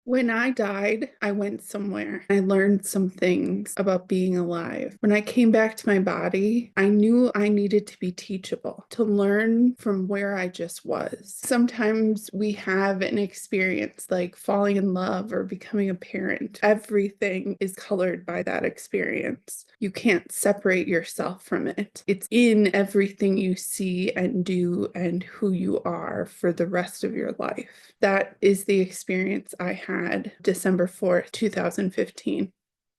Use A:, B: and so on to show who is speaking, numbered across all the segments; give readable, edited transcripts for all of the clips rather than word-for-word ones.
A: When I died, I went somewhere. I learned some things about being alive. When I came back to my body, I knew I needed to be teachable, to learn from where I just was. Sometimes we have an experience like falling in love or becoming a parent. Everything is colored by that experience. You can't separate yourself from it. It's in everything you see and do and who you are for the rest of your life. That is the experience I had December 4th, 2015.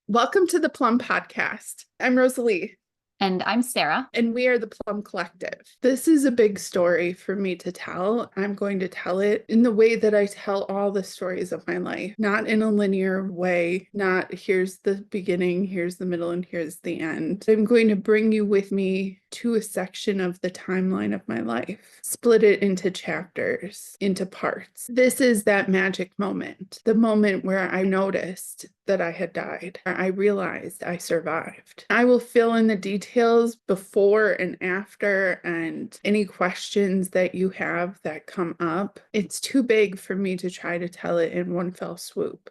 A: Welcome to the Plum Podcast. I'm Rosalee.
B: And I'm Sarah.
A: And we are the Plumb Collective. This is a big story for me to tell. I'm going to tell it in the way that I tell all the stories of my life, not in a linear way, not here's the beginning, here's the middle, and here's the end. I'm going to bring you with me to a section of the timeline of my life, split it into chapters, into parts. This is that magic moment, the moment where I noticed that I had died. I realized I survived. I will fill in the details before and after and any questions that you have that come up. It's too big for me to try to tell it in one fell swoop.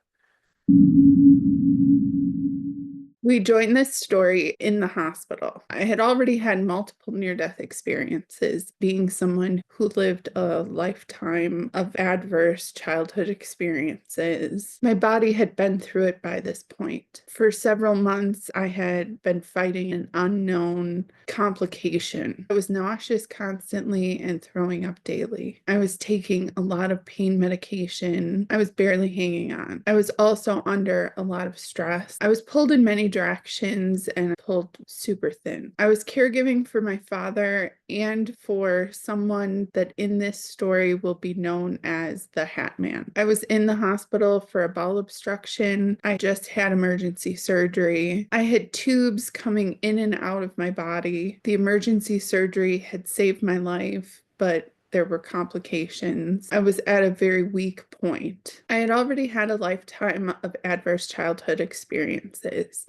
A: We joined this story in the hospital. I had already had multiple near-death experiences, being someone who lived a lifetime of adverse childhood experiences. My body had been through it by this point. For several months, I had been fighting an unknown complication. I was nauseous constantly and throwing up daily. I was taking a lot of pain medication. I was barely hanging on. I was also under a lot of stress. I was pulled in many directions and pulled super thin. I was caregiving for my father and for someone that in this story will be known as the Hat Man. I was in the hospital for a bowel obstruction. I just had emergency surgery. I had tubes coming in and out of my body. The emergency surgery had saved my life, but there were complications. I was at a very weak point. I had already had a lifetime of adverse childhood experiences.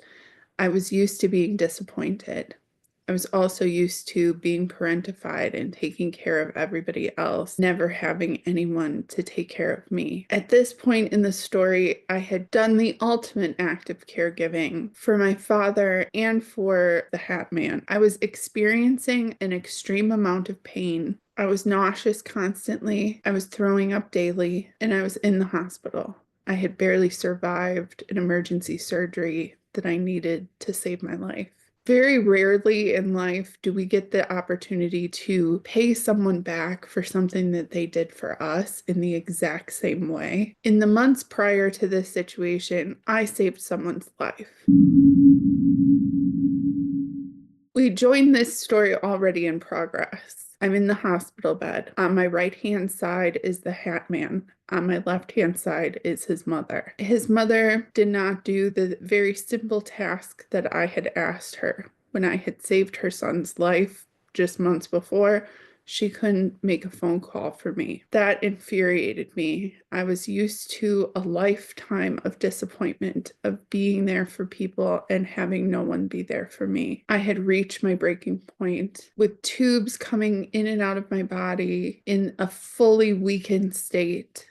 A: I was used to being disappointed. I was also used to being parentified and taking care of everybody else, never having anyone to take care of me. At this point in the story, I had done the ultimate act of caregiving for my father and for the Hat Man. I was experiencing an extreme amount of pain. I was nauseous constantly. I was throwing up daily, and I was in the hospital. I had barely survived an emergency surgery that I needed to save my life. Very rarely in life do we get the opportunity to pay someone back for something that they did for us in the exact same way. In the months prior to this situation, I saved someone's life. We joined this story already in progress. I'm in the hospital bed. On my right-hand side is the Hat Man. On my left-hand side is his mother. His mother did not do the very simple task that I had asked her. When I had saved her son's life just months before, she couldn't make a phone call for me. That infuriated me. I was used to a lifetime of disappointment, of being there for people and having no one be there for me. I had reached my breaking point with tubes coming in and out of my body in a fully weakened state.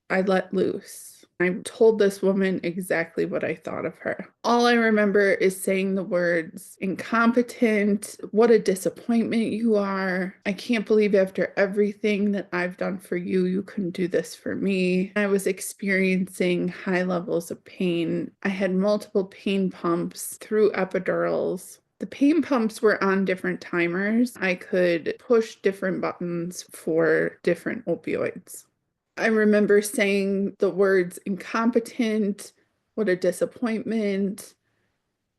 A: I let loose. I told this woman exactly what I thought of her. All I remember is saying the words, incompetent, what a disappointment you are. I can't believe after everything that I've done for you, you couldn't do this for me. I was experiencing high levels of pain. I had multiple pain pumps through epidurals. The pain pumps were on different timers. I could push different buttons for different opioids. I remember saying the words incompetent, what a disappointment,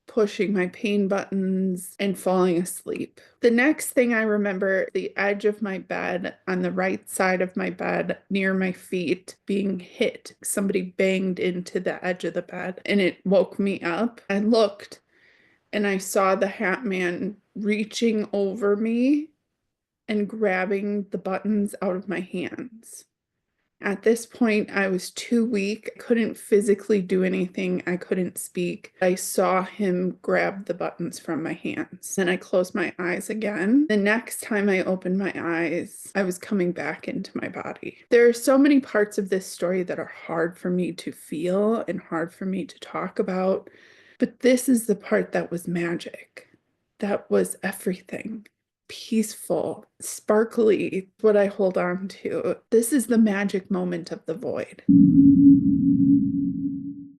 A: pushing my pain buttons, and falling asleep. The next thing I remember, the edge of my bed on the right side of my bed near my feet being hit. Somebody banged into the edge of the bed and it woke me up. I looked and I saw the Hat Man reaching over me and grabbing the buttons out of my hands. At this point, I was too weak, couldn't physically do anything. I couldn't speak. I saw him grab the buttons from my hands. Then I closed my eyes again. The next time I opened my eyes, I was coming back into my body. There are so many parts of this story that are hard for me to feel and hard for me to talk about, but this is the part that was magic. That was everything. Peaceful, sparkly, what I hold on to. This is the magic moment of the void.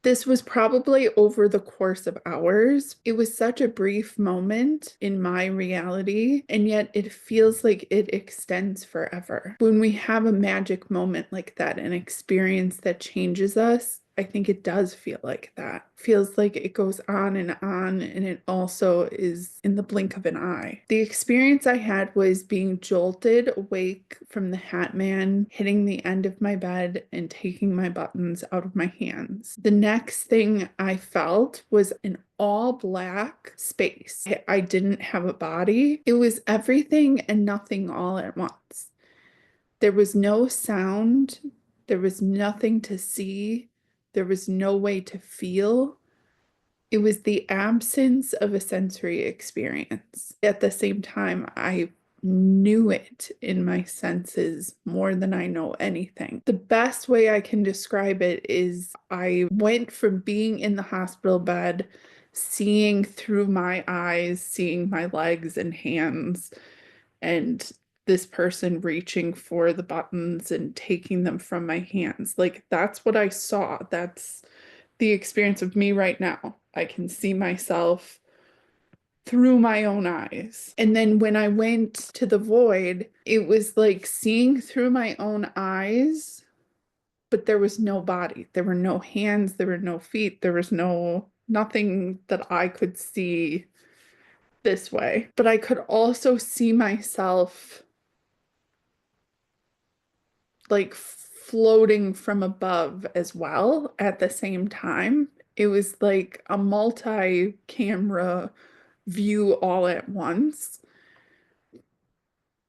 A: This was probably over the course of hours. It was such a brief moment in my reality, and yet it feels like it extends forever. When we have a magic moment like that, an experience that changes us, I think it does feel like that. Feels like it goes on, and it also is in the blink of an eye. The experience I had was being jolted awake from the Hat Man hitting the end of my bed and taking my buttons out of my hands. The next thing I felt was an all black space. I didn't have a body. It was everything and nothing all at once. There was no sound. There was nothing to see. There was no way to feel. It was the absence of a sensory experience. At the same time, I knew it in my senses more than I know anything. The best way I can describe it is I went from being in the hospital bed, seeing through my eyes, seeing my legs and hands, and this person reaching for the buttons and taking them from my hands. Like, that's what I saw. That's the experience of me right now. I can see myself through my own eyes. And then when I went to the void, it was like seeing through my own eyes, but there was no body. There were no hands, there were no feet, there was nothing that I could see this way. But I could also see myself like floating from above as well at the same time. It was like a multi-camera view all at once,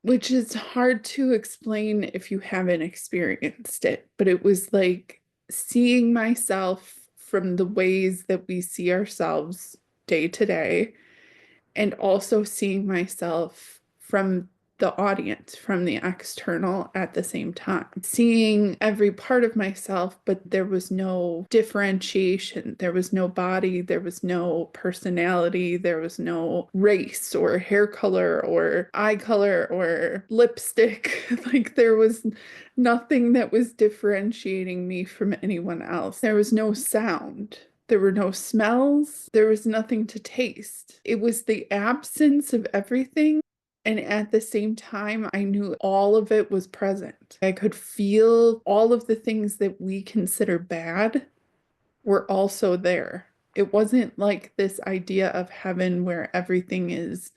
A: which is hard to explain if you haven't experienced it. But it was like seeing myself from the ways that we see ourselves day to day, and also seeing myself from the audience, from the external at the same time. Seeing every part of myself, but there was no differentiation. There was no body, there was no personality, there was no race or hair color or eye color or lipstick. Like, there was nothing that was differentiating me from anyone else. There was no sound. There were no smells. There was nothing to taste. It was the absence of everything. And at the same time, I knew all of it was present. I could feel all of the things that we consider bad were also there. It wasn't like this idea of heaven where everything is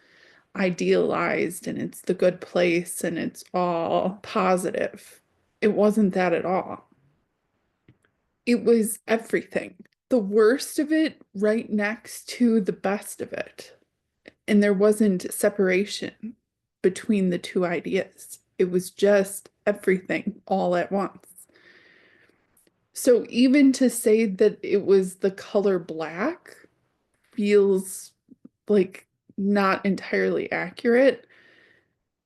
A: idealized and it's the good place and it's all positive. It wasn't that at all. It was everything. The worst of it right next to the best of it. And there wasn't separation between the two ideas. It was just everything all at once. So even to say that it was the color black feels like not entirely accurate,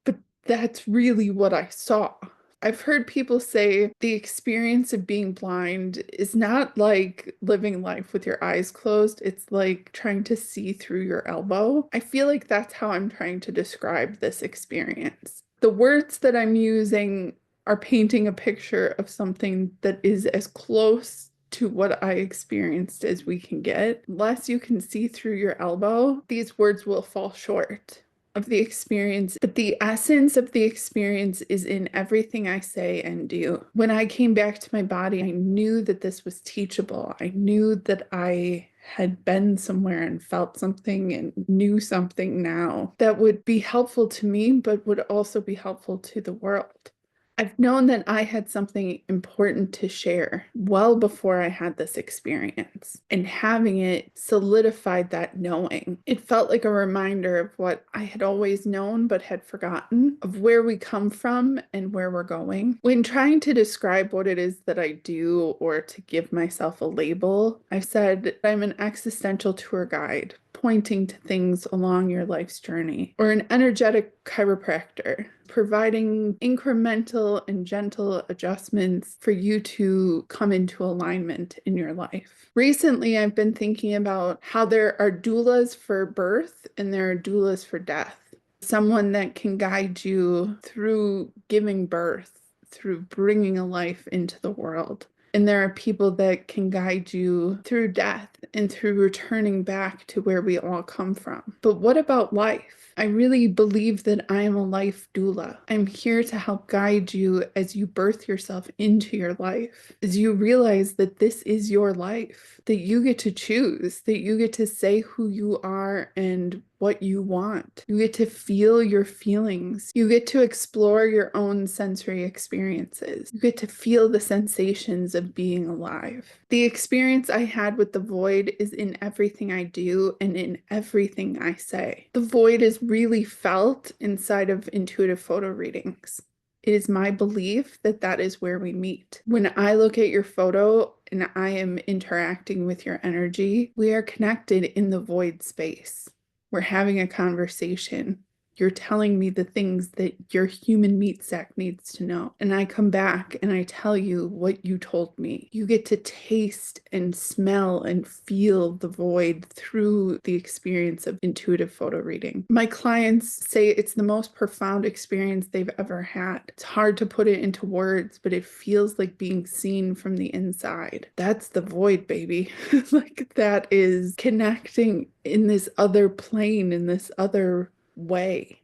A: but that's really what I saw. I've heard people say the experience of being blind is not like living life with your eyes closed. It's like trying to see through your elbow. I feel like that's how I'm trying to describe this experience. The words that I'm using are painting a picture of something that is as close to what I experienced as we can get. Unless you can see through your elbow, these words will fall short of the experience, but the essence of the experience is in everything I say and do. When I came back to my body, I knew that this was teachable. I knew that I had been somewhere and felt something and knew something now that would be helpful to me, but would also be helpful to the world. I've known that I had something important to share well before I had this experience, and having it solidified that knowing. It felt like a reminder of what I had always known but had forgotten, of where we come from and where we're going. When trying to describe what it is that I do or to give myself a label, I've said I'm an existential tour guide, pointing to things along your life's journey, or an energetic chiropractor, providing incremental and gentle adjustments for you to come into alignment in your life. Recently, I've been thinking about how there are doulas for birth and there are doulas for death. Someone that can guide you through giving birth, through bringing a life into the world. And there are people that can guide you through death and through returning back to where we all come from. But what about life? I really believe that I am a life doula. I'm here to help guide you as you birth yourself into your life, as you realize that this is your life, that you get to choose, that you get to say who you are and what you want. You get to feel your feelings. You get to explore your own sensory experiences. You get to feel the sensations of being alive. The experience I had with the void is in everything I do and in everything I say. The void is really felt inside of intuitive photo readings. It is my belief that that is where we meet. When I look at your photo and I am interacting with your energy, we are connected in the void space. We're having a conversation. You're telling me the things that your human meat sack needs to know. And I come back and I tell you what you told me. You get to taste and smell and feel the void through the experience of intuitive photo reading. My clients say it's the most profound experience they've ever had. It's hard to put it into words, but it feels like being seen from the inside. That's the void, baby. Like that is connecting in this other plane, in this other way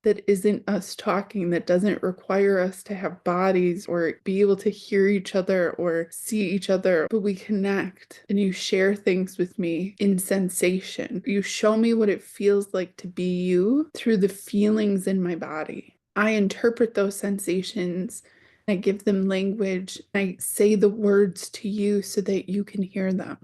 A: that isn't us talking, that doesn't require us to have bodies or be able to hear each other or see each other, but we connect and you share things with me in sensation. You show me what it feels like to be you through the feelings in my body. I interpret those sensations. I give them language. I say the words to you so that you can hear them.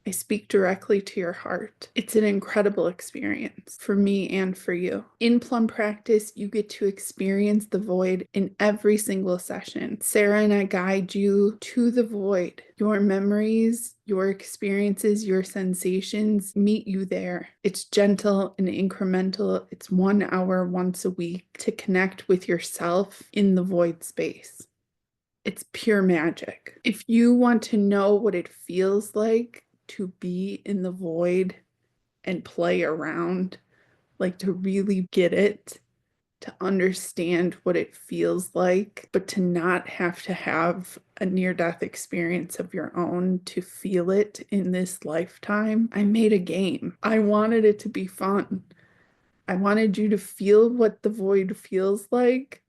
A: I speak directly to your heart. It's an incredible experience for me and for you. In Plum Practice, you get to experience the void in every single session. Sarah and I guide you to the void. Your memories, your experiences, your sensations meet you there. It's gentle and incremental. It's 1 hour once a week to connect with yourself in the void space. It's pure magic. If you want to know what it feels like to be in the void and play around, like to really get it, to understand what it feels like, but to not have to have a near-death experience of your own to feel it in this lifetime, I made a game. I wanted it to be fun. I wanted you to feel what the void feels like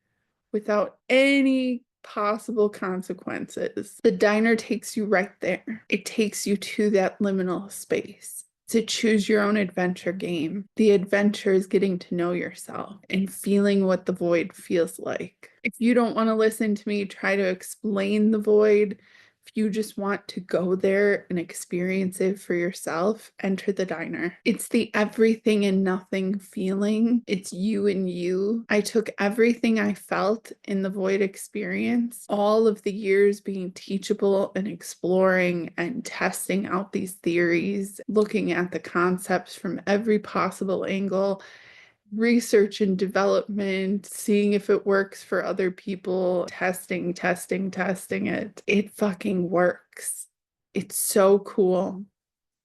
A: without any possible consequences. The diner takes you right there. It takes you to that liminal space. It's a choose your own adventure game. The adventure is getting to know yourself and feeling what the void feels like. If you don't want to listen to me try to explain the void, if you just want to go there and experience it for yourself, enter the diner. It's the everything and nothing feeling. It's you and you. I took everything I felt in the void experience, all of the years being teachable and exploring and testing out these theories, looking at the concepts from every possible angle, research and development, seeing if it works for other people, testing it. It fucking works. It's so cool.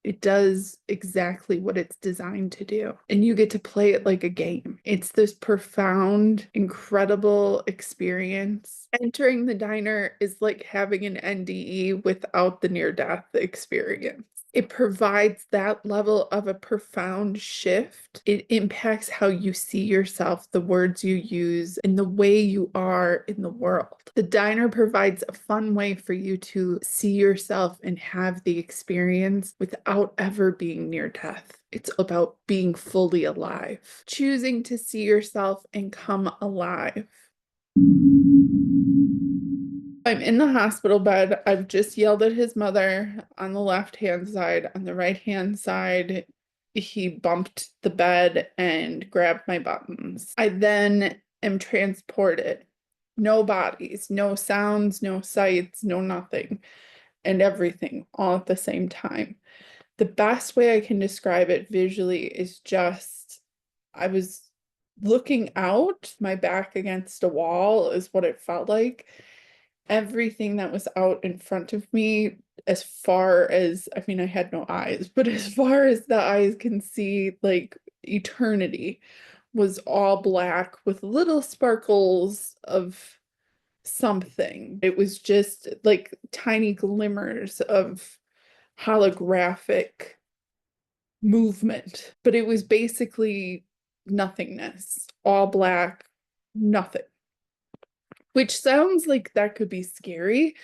A: It does exactly what it's designed to do. And you get to play it like a game. It's this profound, incredible experience. Entering the diner is like having an NDE without the near-death experience. It provides that level of a profound shift. It impacts how you see yourself, the words you use, and the way you are in the world. The diner provides a fun way for you to see yourself and have the experience without ever being near death. It's about being fully alive, choosing to see yourself and come alive. I'm in the hospital bed. I've just yelled at his mother on the left-hand side. On the right-hand side, he bumped the bed and grabbed my buttons. I then am transported. No bodies, no sounds, no sights, no nothing, and everything all at the same time. The best way I can describe it visually is just I was looking out, my back against a wall is what it felt like. Everything that was out in front of me, as far as, I mean, I had no eyes, but as far as the eyes can see, like eternity, was all black with little sparkles of something. It was just like tiny glimmers of holographic movement, but it was basically nothingness, all black, nothing, which sounds like that could be scary,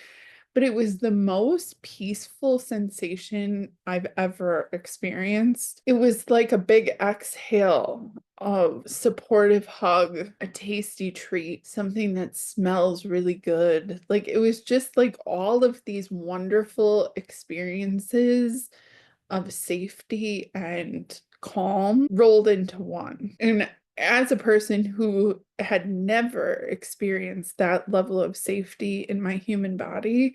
A: but it was the most peaceful sensation I've ever experienced. It was like a big exhale, a supportive hug, a tasty treat, something that smells really good. Like it was just like all of these wonderful experiences of safety and calm rolled into one. And as a person who had never experienced that level of safety in my human body,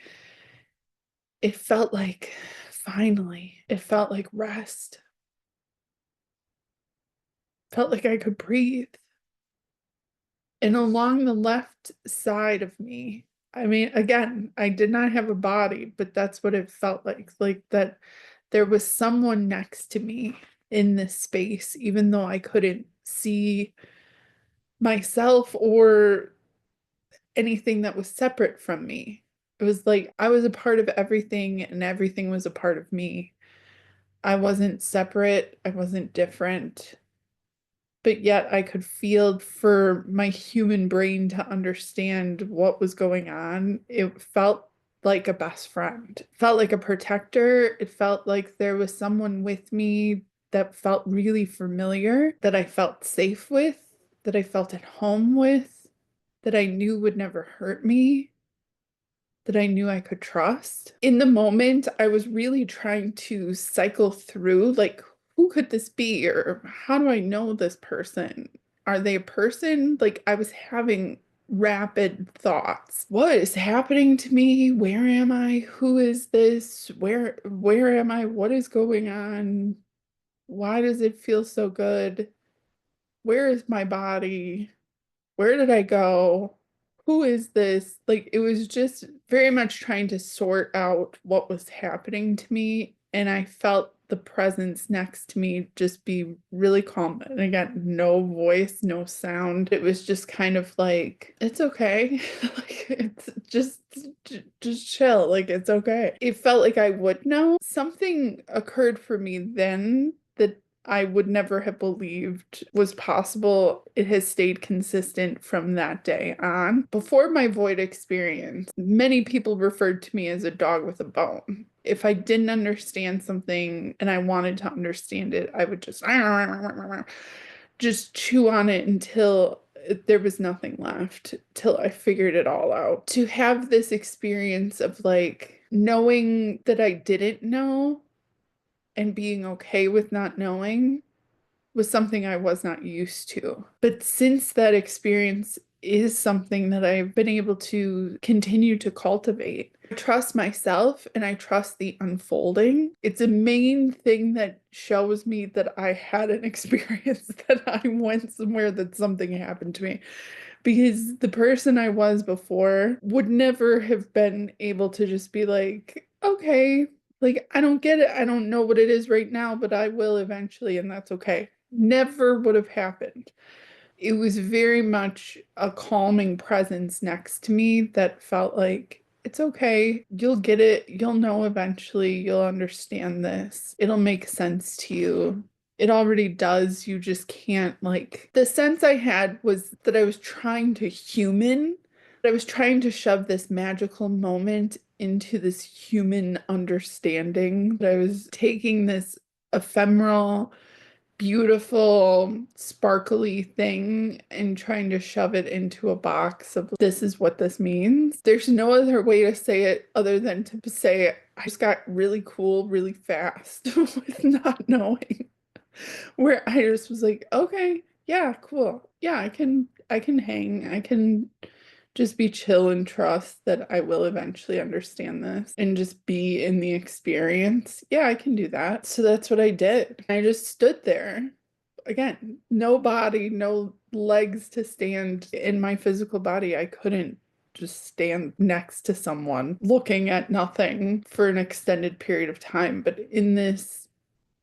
A: it felt like finally, it felt like rest. Felt like I could breathe. And along the left side of me, I mean, again, I did not have a body, but that's what it felt like that there was someone next to me in this space, even though I couldn't see myself or anything that was separate from me. It was like I was a part of everything and everything was a part of me. I wasn't separate, I wasn't different, but yet I could feel for my human brain to understand what was going on. It felt like a best friend, it felt like a protector. It felt like there was someone with me that felt really familiar, that I felt safe with, that I felt at home with, that I knew would never hurt me, that I knew I could trust. In the moment, I was really trying to cycle through, like, who could this be? Or how do I know this person? Are they a person? Like, I was having rapid thoughts. What is happening to me? Where am I? Who is this? Where am I? What is going on? Why does it feel so good? Where is my body? Where did I go? Who is this? Like, it was just very much trying to sort out what was happening to me. And I felt the presence next to me just be really calm. And again, no voice, no sound. It was just kind of like, it's okay. Like, it's just chill. Like, it's okay. It felt like I would know. Something occurred for me then that I would never have believed was possible. It has stayed consistent from that day on. Before my void experience, many people referred to me as a dog with a bone. If I didn't understand something and I wanted to understand it, I would just chew on it until there was nothing left, till I figured it all out. To have this experience of like knowing that I didn't know and being okay with not knowing was something I was not used to. But since that experience is something that I've been able to continue to cultivate, I trust myself and I trust the unfolding. It's a main thing that shows me that I had an experience, that I went somewhere, that something happened to me. Because the person I was before would never have been able to just be like, okay, like, I don't get it. I don't know what it is right now, but I will eventually, and that's okay. Never would have happened. It was very much a calming presence next to me that felt like, it's okay. You'll get it. You'll know eventually. You'll understand this. It'll make sense to you. It already does. You just can't, like, the sense I had was that I was trying to human. I was trying to shove this magical moment into this human understanding. I was taking this ephemeral beautiful, sparkly thing and trying to shove it into a box of this is what this means. There's no other way to say it other than to say I just got really cool really fast with not knowing. Where I just was like, okay, yeah, cool. Yeah, I can hang. I can just be chill and trust that I will eventually understand this and just be in the experience. Yeah, I can do that. So that's what I did. I just stood there. Again, no body, no legs to stand in my physical body. I couldn't just stand next to someone looking at nothing for an extended period of time. But in this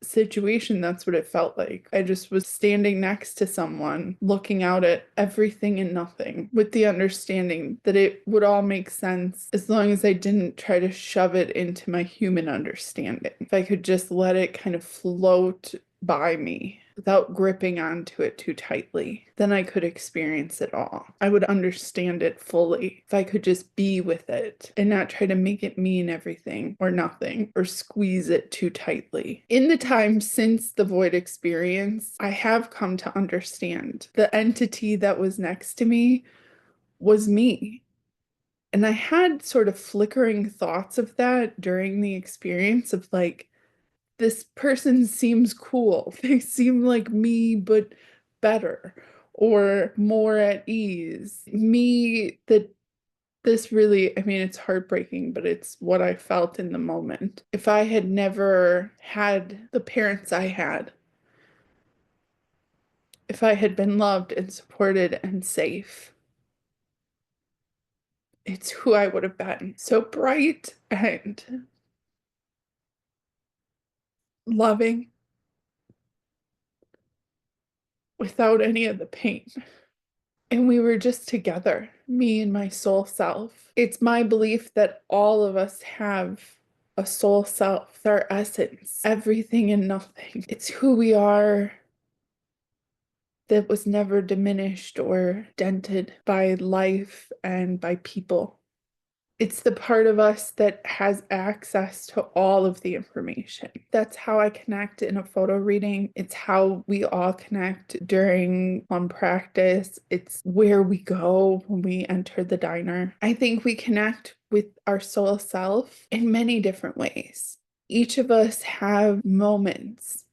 A: situation, that's what it felt like. I just was standing next to someone, looking out at everything and nothing, with the understanding that it would all make sense as long as I didn't try to shove it into my human understanding. If I could just let it kind of float by me without gripping onto it too tightly, then I could experience it all. I would understand it fully if I could just be with it and not try to make it mean everything or nothing or squeeze it too tightly. In the time since the void experience, I have come to understand the entity that was next to me was me. And I had sort of flickering thoughts of that during the experience of like, this person seems cool. They seem like me, but better or more at ease. Me, that this really, I mean, it's heartbreaking, but it's what I felt in the moment. If I had never had the parents I had, if I had been loved and supported and safe, it's who I would have been. So bright and loving without any of the pain. And we were just together, me and my soul self. It's my belief that all of us have a soul self, our essence, everything and nothing. It's who we are that was never diminished or dented by life and by people. It's the part of us that has access to all of the information. That's how I connect in a photo reading. It's how we all connect during Plumb practice. It's where we go when we enter the diner. I think we connect with our soul self in many different ways. Each of us have moments,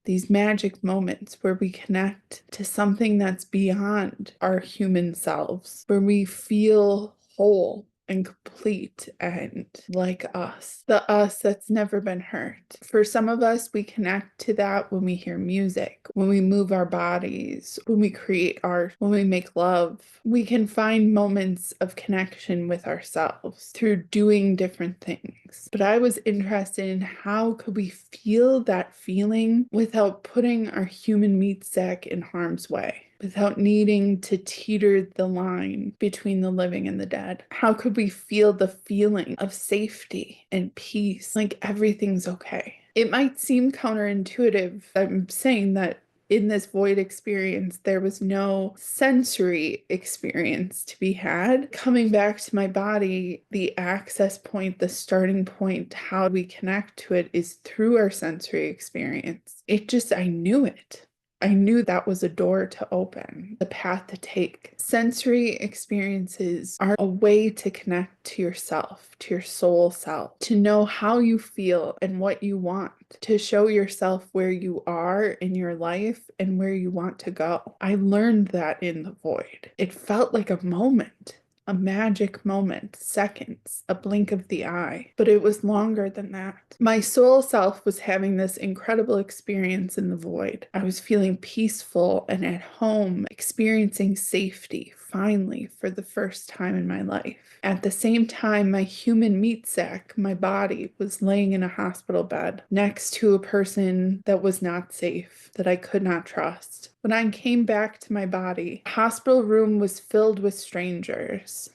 A: these magic moments where we connect to something that's beyond our human selves, where we feel whole and complete and like us, the us that's never been hurt. For some of us, we connect to that when we hear music, when we move our bodies, when we create art, when we make love. We can find moments of connection with ourselves through doing different things. But I was interested in how could we feel that feeling without putting our human meat sack in harm's way, without needing to teeter the line between the living and the dead? How could we feel the feeling of safety and peace, like everything's okay? It might seem counterintuitive. I'm saying that in this void experience, there was no sensory experience to be had. Coming back to my body, the access point, the starting point, how we connect to it is through our sensory experience. I knew it. I knew that was a door to open, the path to take. Sensory experiences are a way to connect to yourself, to your soul self, to know how you feel and what you want, to show yourself where you are in your life and where you want to go. I learned that in the void. It felt like a moment. A magic moment, seconds, a blink of the eye, but it was longer than that. My soul self was having this incredible experience in the void. I was feeling peaceful and at home, experiencing safety, finally, for the first time in my life. At the same time, my human meat sack, my body, was laying in a hospital bed next to a person that was not safe, that I could not trust. When I came back to my body, the hospital room was filled with strangers.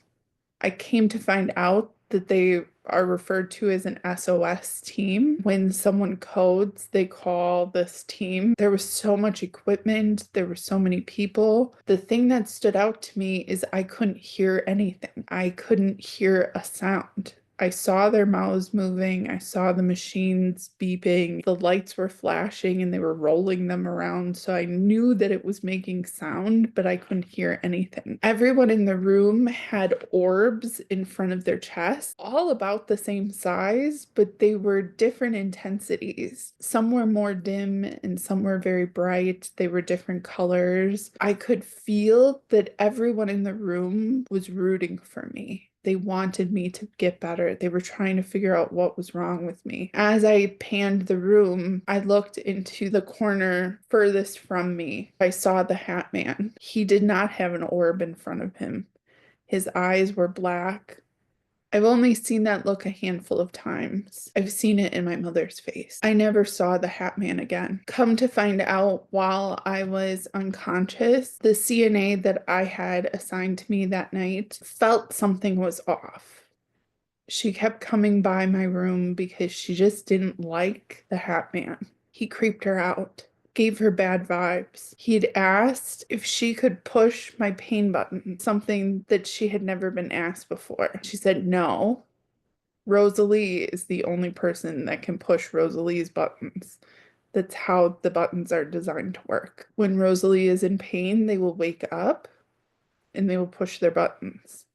A: I came to find out that they are referred to as an SOS team. When someone codes, they call this team. There was so much equipment. There were so many people. The thing that stood out to me is I couldn't hear anything. I couldn't hear a sound. I saw their mouths moving. I saw the machines beeping. The lights were flashing and they were rolling them around. So I knew that it was making sound, but I couldn't hear anything. Everyone in the room had orbs in front of their chest, all about the same size, but they were different intensities. Some were more dim and some were very bright. They were different colors. I could feel that everyone in the room was rooting for me. They wanted me to get better. They were trying to figure out what was wrong with me. As I panned the room, I looked into the corner furthest from me. I saw the Hat Man. He did not have an orb in front of him. His eyes were black. I've only seen that look a handful of times. I've seen it in my mother's face. I never saw the Hat Man again. Come to find out, while I was unconscious, the CNA that I had assigned to me that night felt something was off. She kept coming by my room because she just didn't like the Hat Man. He creeped her out, gave her bad vibes. He'd asked if she could push my pain button, something that she had never been asked before. She said no. Rosalee is the only person that can push Rosalee's buttons. That's how the buttons are designed to work. When Rosalee is in pain, they will wake up and they will push their buttons.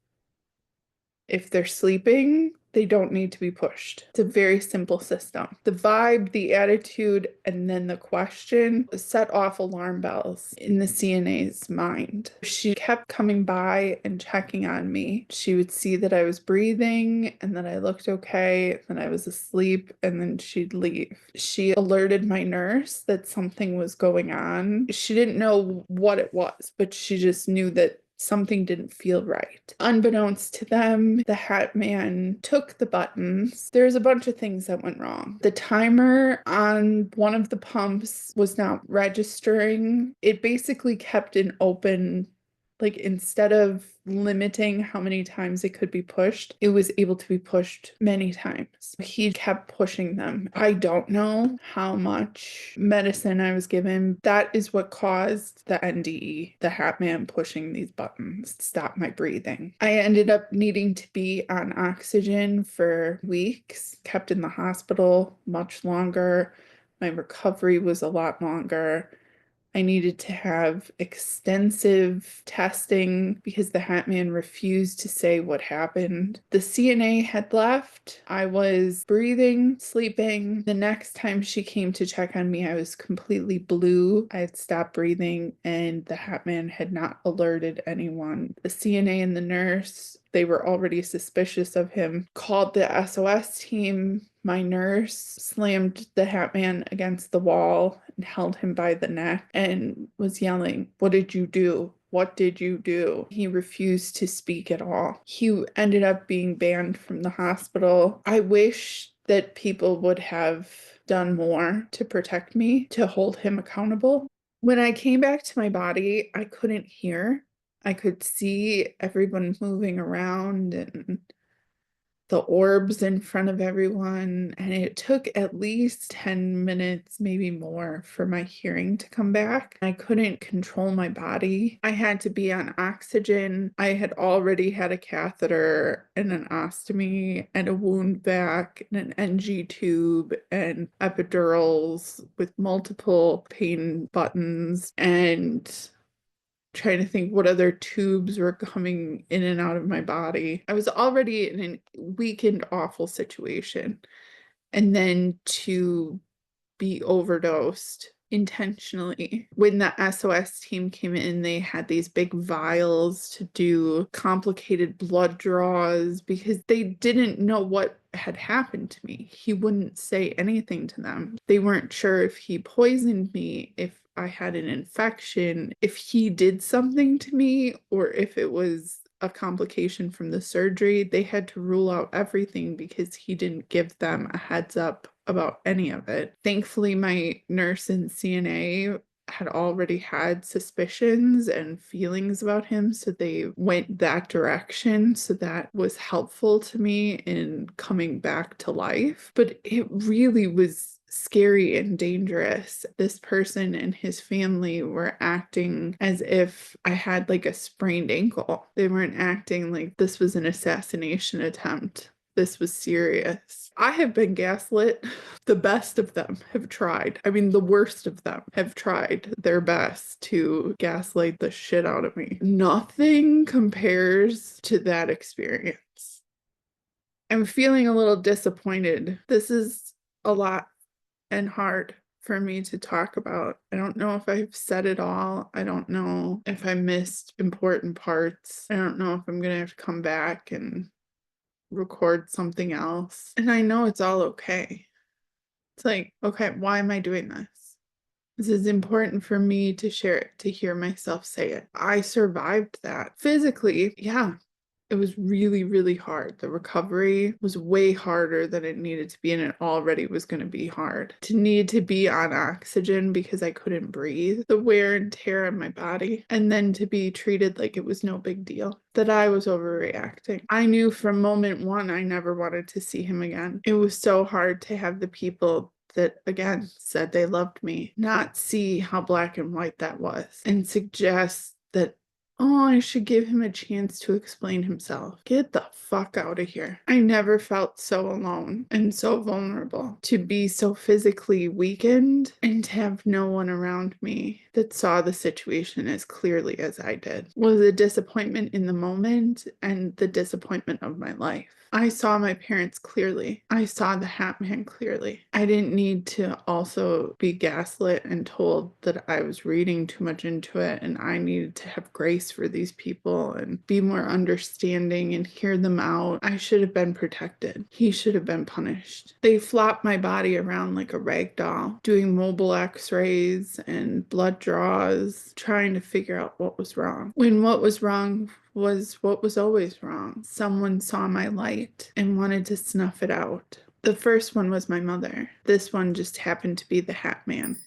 A: If they're sleeping, they don't need to be pushed. It's a very simple system. The vibe, the attitude, and then the question set off alarm bells in the CNA's mind. She kept coming by and checking on me. She would see that I was breathing and that I looked okay, and I was asleep, and then she'd leave. She alerted my nurse that something was going on. She didn't know what it was, but she just knew that something didn't feel right. Unbeknownst to them, the Hat Man took the buttons. There's a bunch of things that went wrong. The timer on one of the pumps was not registering. It basically kept an open, like instead of limiting how many times it could be pushed, it was able to be pushed many times. He kept pushing them. I don't know how much medicine I was given. That is what caused the NDE, the Hat Man pushing these buttons to stop my breathing. I ended up needing to be on oxygen for weeks, kept in the hospital much longer. My recovery was a lot longer. I needed to have extensive testing because the Hat Man refused to say what happened. The CNA had left. I was breathing, sleeping. The next time she came to check on me, I was completely blue. I had stopped breathing, and the Hat Man had not alerted anyone. The CNA and the nurse, they were already suspicious of him, called the SOS team. My nurse slammed the Hat Man against the wall and held him by the neck and was yelling, "What did you do? What did you do?" He refused to speak at all. He ended up being banned from the hospital. I wish that people would have done more to protect me, to hold him accountable. When I came back to my body, I couldn't hear. I could see everyone moving around and the orbs in front of everyone, and it took at least 10 minutes, maybe more, for my hearing to come back. I couldn't control my body. I had to be on oxygen. I had already had a catheter and an ostomy and a wound vac and an NG tube and epidurals with multiple pain buttons, and trying to think what other tubes were coming in and out of my body. I was already in a weakened, awful situation. And then to be overdosed intentionally. When the SOS team came in, they had these big vials to do complicated blood draws because they didn't know what had happened to me. He wouldn't say anything to them. They weren't sure if he poisoned me, if I had an infection, if he did something to me, or if it was a complication from the surgery. They had to rule out everything because he didn't give them a heads up about any of it. Thankfully, my nurse and CNA had already had suspicions and feelings about him, so they went that direction. So that was helpful to me in coming back to life. But it really was scary and dangerous. This person and his family were acting as if I had like a sprained ankle. They weren't acting like this was an assassination attempt. this was serious. I have been gaslit. The best of them have tried. I mean, the worst of them have tried their best to gaslight the shit out of me. Nothing compares to that experience. I'm feeling a little disappointed. This is a lot and hard for me to talk about. I don't know if I've said it all. I don't know if I missed important parts. I don't know if I'm going to have to come back and record something else. And I know it's all okay. It's like, okay, why am I doing this? This is important for me to share it, to hear myself say it. I survived that. Physically, yeah, it was really, really hard. The recovery was way harder than it needed to be, and it already was going to be hard. To need to be on oxygen because I couldn't breathe, the wear and tear on my body, and then to be treated like it was no big deal, that I was overreacting. I knew from moment one I never wanted to see him again. It was so hard to have the people that, again, said they loved me not see how black and white that was and suggest that, oh, I should give him a chance to explain himself. Get the fuck out of here. I never felt so alone and so vulnerable. To be so physically weakened and to have no one around me that saw the situation as clearly as I did was a disappointment in the moment and the disappointment of my life. I saw my parents clearly. I saw the Hat Man clearly. I didn't need to also be gaslit and told that I was reading too much into it and I needed to have grace for these people and be more understanding and hear them out. I should have been protected. He should have been punished. They flopped my body around like a rag doll, doing mobile x-rays and blood draws, trying to figure out what was wrong. When what was wrong was what was always wrong. Someone saw my light and wanted to snuff it out. The first one was my mother. This one just happened to be the Hat Man.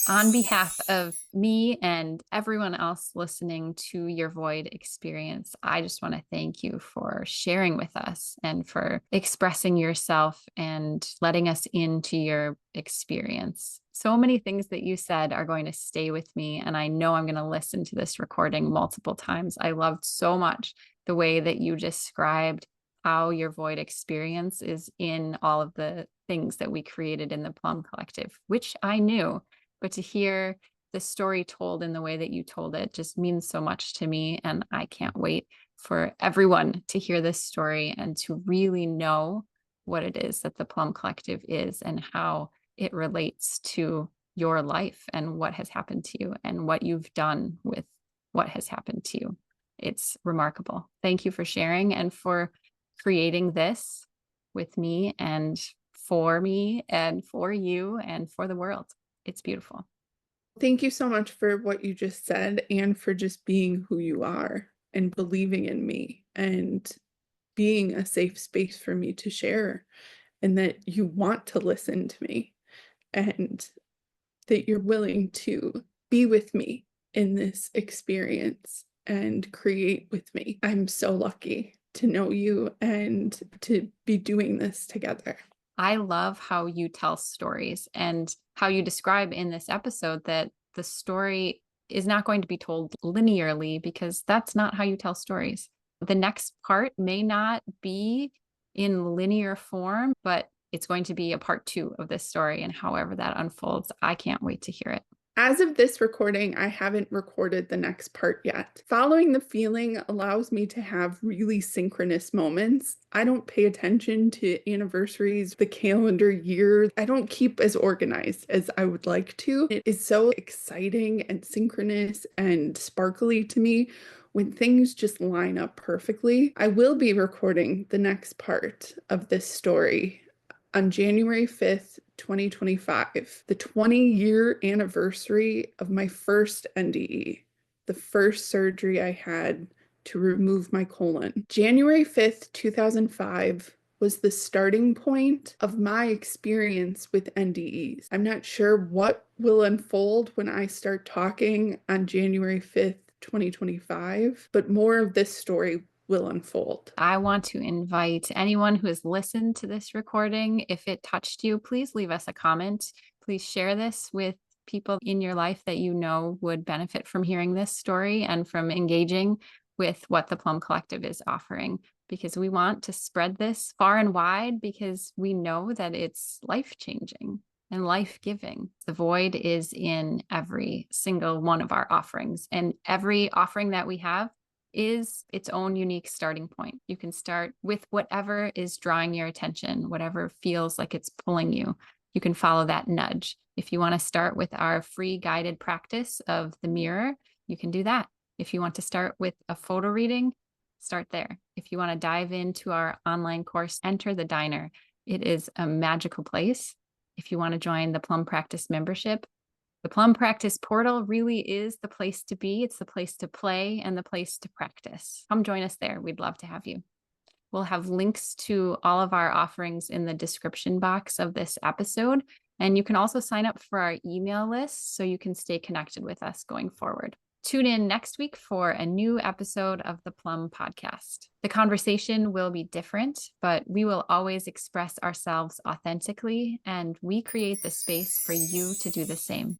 B: On behalf of me and everyone else listening to your Void experience, I just want to thank you for sharing with us and for expressing yourself and letting us into your experience. So many things that you said are going to stay with me, and I know I'm going to listen to this recording multiple times. I loved so much the way that you described how your Void experience is in all of the things that we created in the Plumb Collective, which I knew. But to hear the story told in the way that you told it just means so much to me. And I can't wait for everyone to hear this story and to really know what it is that the Plumb Collective is and how it relates to your life and what has happened to you and what you've done with what has happened to you. It's remarkable. Thank you for sharing and for creating this with me and for you and for the world. It's beautiful.
A: Thank you so much for what you just said and for just being who you are and believing in me and being a safe space for me to share, and that you want to listen to me and that you're willing to be with me in this experience and create with me. I'm so lucky to know you and to be doing this together.
B: I love how you tell stories and how you describe in this episode that the story is not going to be told linearly, because that's not how you tell stories. The next part may not be in linear form, but it's going to be a part 2 of this story. And however that unfolds, I can't wait to hear it.
A: As of this recording, I haven't recorded the next part yet. Following the feeling allows me to have really synchronous moments. I don't pay attention to anniversaries, the calendar year. I don't keep as organized as I would like to. It is so exciting and synchronous and sparkly to me when things just line up perfectly. I will be recording the next part of this story on January 5th, 2025, the 20-year anniversary of my first NDE, the first surgery I had to remove my colon. January 5th, 2005 was the starting point of my experience with NDEs. I'm not sure what will unfold when I start talking on January 5th, 2025, but more of this story will unfold.
B: I want to invite anyone who has listened to this recording, if it touched you, please leave us a comment. Please share this with people in your life that you know would benefit from hearing this story and from engaging with what the Plumb Collective is offering, because we want to spread this far and wide because we know that it's life-changing and life-giving. The void is in every single one of our offerings, and every offering that we have is its own unique starting point. You can start with whatever is drawing your attention, whatever feels like it's pulling you. You can follow that nudge. If you want to start with our free guided practice of the mirror, you can do that. If you want to start with a photo reading, start there. If you want to dive into our online course, enter the diner. It is a magical place. If you want to join the Plum Practice membership, the Plum Practice portal really is the place to be. It's the place to play and the place to practice. Come join us there. We'd love to have you. We'll have links to all of our offerings in the description box of this episode. And you can also sign up for our email list so you can stay connected with us going forward. Tune in next week for a new episode of the Plum Podcast. The conversation will be different, but we will always express ourselves authentically, and we create the space for you to do the same.